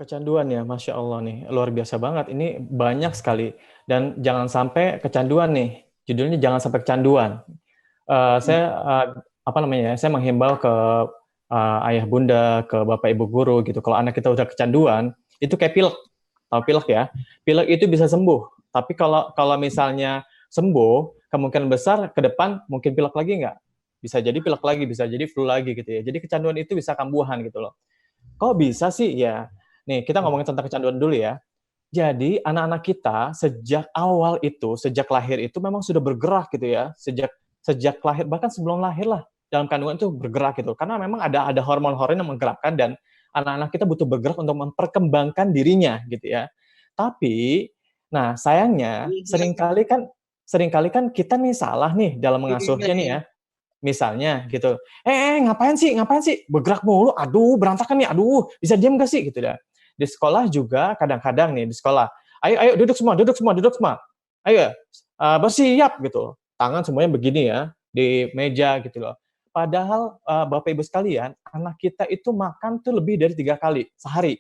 Kecanduan ya, Masya Allah nih, luar biasa banget. Ini banyak sekali. Dan jangan sampai kecanduan nih. Judulnya jangan sampai kecanduan. Saya apa namanya ya? Saya menghimbau ke ayah bunda, ke bapak ibu guru gitu. Kalau anak kita udah kecanduan, itu kayak pilek. Tahu pilek ya? Pilek itu bisa sembuh. Tapi kalau kalau misalnya sembuh, kemungkinan besar ke depan mungkin pilek lagi nggak? Bisa jadi pilek lagi, bisa jadi flu lagi gitu ya. Jadi kecanduan itu bisa kambuhan gitu loh. Kok bisa sih? Ya, nih kita ngomongin tentang kecanduan dulu ya. Jadi anak-anak kita sejak awal itu, sejak lahir itu memang sudah bergerak gitu ya. Sejak sejak lahir bahkan sebelum lahir lah dalam kandungan itu bergerak gitu. Karena memang ada hormon-hormon yang menggerakkan dan anak-anak kita butuh bergerak untuk memperkembangkan dirinya gitu ya. Tapi nah sayangnya seringkali kan kita nih salah nih dalam mengasuhnya nih ya. Misalnya gitu, ngapain sih, ngapain sih, bergerak mulu, aduh berantakan nih, aduh bisa diam gak sih gitu dah. Di sekolah juga kadang-kadang nih di sekolah, ayo duduk semua, duduk semua, duduk semua, ayo bersiap gitu, tangan semuanya begini ya di meja gitu loh. Padahal bapak ibu sekalian, anak kita itu makan tuh lebih dari 3 kali sehari.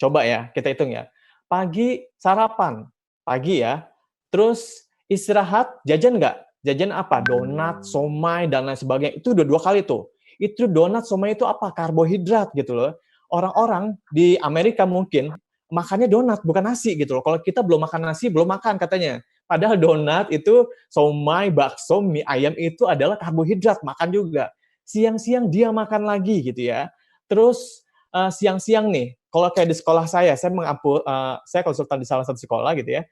Coba ya kita hitung ya. Pagi sarapan, pagi ya. Terus istirahat, jajan nggak? Jajan apa? Donat, somai, dan lain sebagainya. Itu udah 2 kali tuh. Itu donat, somai itu apa? Karbohidrat gitu loh. Orang-orang di Amerika mungkin makannya donat, bukan nasi gitu loh. Kalau kita belum makan nasi, belum makan katanya. Padahal donat itu, somai, bakso, mie ayam itu adalah karbohidrat, makan juga. Siang-siang dia makan lagi gitu ya. Terus siang-siang nih, kalau kayak di sekolah saya konsultan di salah satu sekolah gitu ya.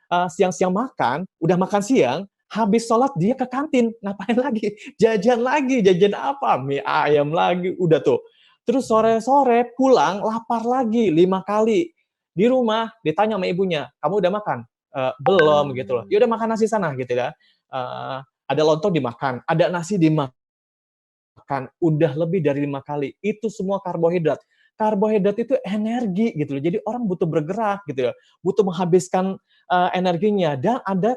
Siang-siang makan, udah makan siang, habis sholat dia ke kantin, ngapain lagi? Jajan lagi, jajan apa? Mie ayam lagi, udah tuh. Terus sore-sore pulang, lapar lagi 5 kali. Di rumah ditanya sama ibunya, kamu udah makan? Belum gitu loh. Ya udah makan nasi sana gitu ya. Ada lontong dimakan, ada nasi dimakan, udah lebih dari 5 kali. Itu semua karbohidrat. Karbohidrat itu energi gitu loh. Jadi orang butuh bergerak gitu ya, butuh menghabiskan energinya. Dan ada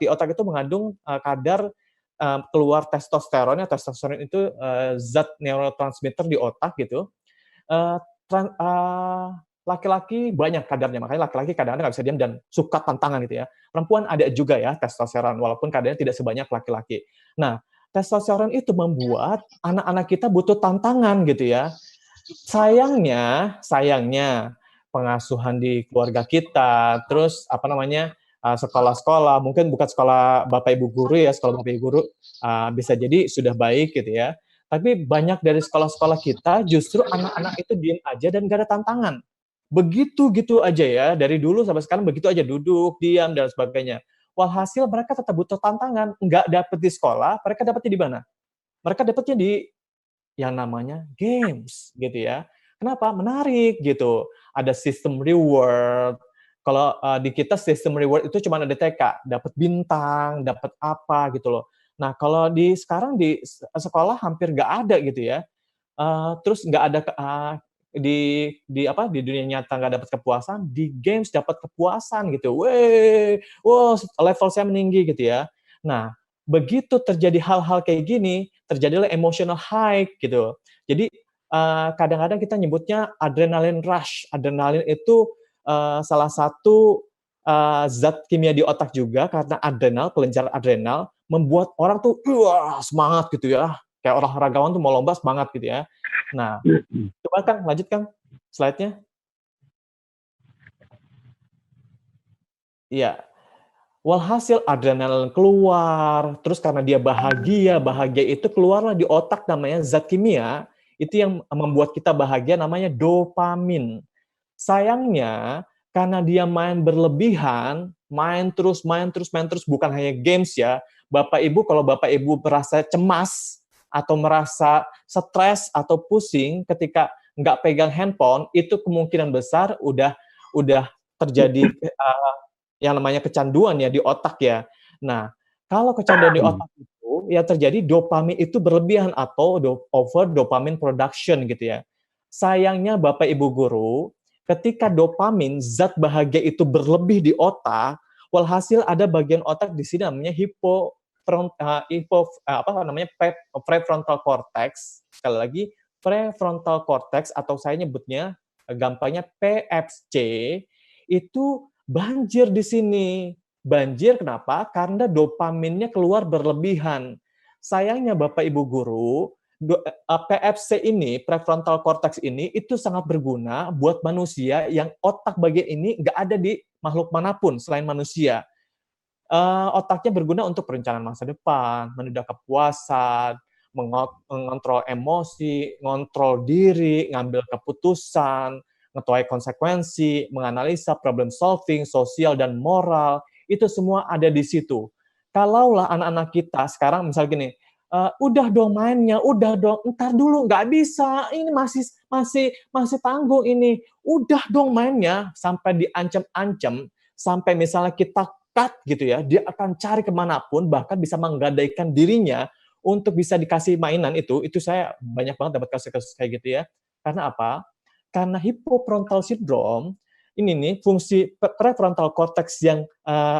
di otak itu mengandung kadar keluar testosteron. Testosteron itu zat neurotransmitter di otak gitu. Uh, Laki-laki banyak kadarnya, makanya laki-laki kadang-kadang nggak bisa diam dan suka tantangan gitu ya. Perempuan ada juga ya testosteron, walaupun kadarnya tidak sebanyak laki-laki. Nah, testosteron itu membuat anak-anak kita butuh tantangan gitu ya. Sayangnya pengasuhan di keluarga kita, terus apa namanya sekolah-sekolah, mungkin bukan sekolah bapak ibu guru ya, sekolah bapak ibu guru bisa jadi sudah baik gitu ya. Tapi banyak dari sekolah-sekolah kita justru anak-anak itu diem aja dan gak ada tantangan. Begitu gitu aja ya, dari dulu sampai sekarang begitu aja, duduk, diam, dan sebagainya. Walhasil mereka tetap butuh tantangan, nggak dapet di sekolah, mereka dapetnya di mana? Mereka dapetnya di yang namanya games gitu ya. Kenapa? Menarik gitu. Ada sistem reward. Kalau di kita sistem reward itu cuma ada TK, dapat bintang, dapat apa gitu loh. Nah, kalau di sekarang di sekolah hampir nggak ada gitu ya. Terus nggak ada di dunia nyata nggak dapat kepuasan, di games dapat kepuasan gitu. Weh, wow, level saya meninggi gitu ya. Nah, begitu terjadi hal-hal kayak gini, terjadilah emotional high gitu. Jadi kadang-kadang kita nyebutnya adrenaline rush. Adrenalin itu salah satu zat kimia di otak juga, karena adrenal, kelenjar adrenal membuat orang tuh wah semangat gitu ya. Kayak orang ragawan tuh mau lomba semangat gitu ya. Nah, coba Kang, lanjut Kang, slide-nya. Iya. Walhasil adrenalin keluar, terus karena dia bahagia, bahagia itu keluarlah di otak namanya zat kimia, itu yang membuat kita bahagia namanya dopamin. Sayangnya, karena dia main berlebihan, main terus, main terus, main terus, bukan hanya games ya. Bapak Ibu, kalau Bapak Ibu merasa cemas, atau merasa stres, atau pusing ketika nggak pegang handphone, itu kemungkinan besar udah terjadi yang namanya kecanduan ya di otak ya. Nah, kalau kecanduan di otak itu ya terjadi dopamin itu berlebihan atau over dopamine production gitu ya. Sayangnya Bapak Ibu guru, ketika dopamin zat bahagia itu berlebih di otak, walhasil ada bagian otak di sini namanya prefrontal cortex, sekali lagi prefrontal cortex atau saya nyebutnya gampangnya PFC itu banjir di sini. Banjir kenapa? Karena dopaminnya keluar berlebihan. Sayangnya Bapak Ibu guru, PFC ini, prefrontal cortex ini, itu sangat berguna buat manusia yang otak bagian ini nggak ada di makhluk manapun selain manusia. Otaknya berguna untuk perencanaan masa depan, menunda kepuasan, mengontrol emosi, ngontrol diri, ngambil keputusan, mengetahui konsekuensi, menganalisa problem solving, sosial dan moral, itu semua ada di situ. Kalaulah anak-anak kita sekarang misal gini, udah dong mainnya, udah dong, entar dulu, nggak bisa, ini masih tanggung ini, udah dong mainnya, sampai diancam-ancam, sampai misalnya kita cut gitu ya, dia akan cari kemanapun, bahkan bisa menggadaikan dirinya untuk bisa dikasih mainan itu saya banyak banget dapat kasus-kasus kayak gitu ya. Karena apa? Karena hipofrontal syndrome, ini nih fungsi prefrontal cortex yang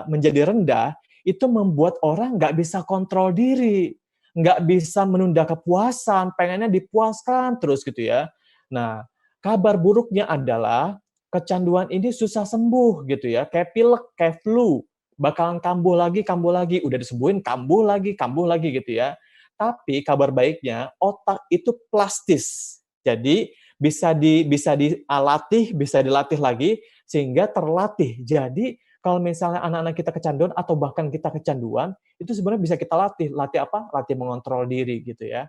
menjadi rendah, itu membuat orang nggak bisa kontrol diri, nggak bisa menunda kepuasan, pengennya dipuaskan terus gitu ya. Nah, kabar buruknya adalah kecanduan ini susah sembuh gitu ya, kayak pilek, kayak flu, bakalan kambuh lagi, udah disembuhin kambuh lagi gitu ya. Tapi kabar baiknya, otak itu plastis. Jadi bisa dilatih, bisa dilatih lagi sehingga terlatih. Jadi kalau misalnya anak-anak kita kecanduan atau bahkan kita kecanduan, itu sebenarnya bisa kita latih. Latih apa? Latih mengontrol diri gitu ya.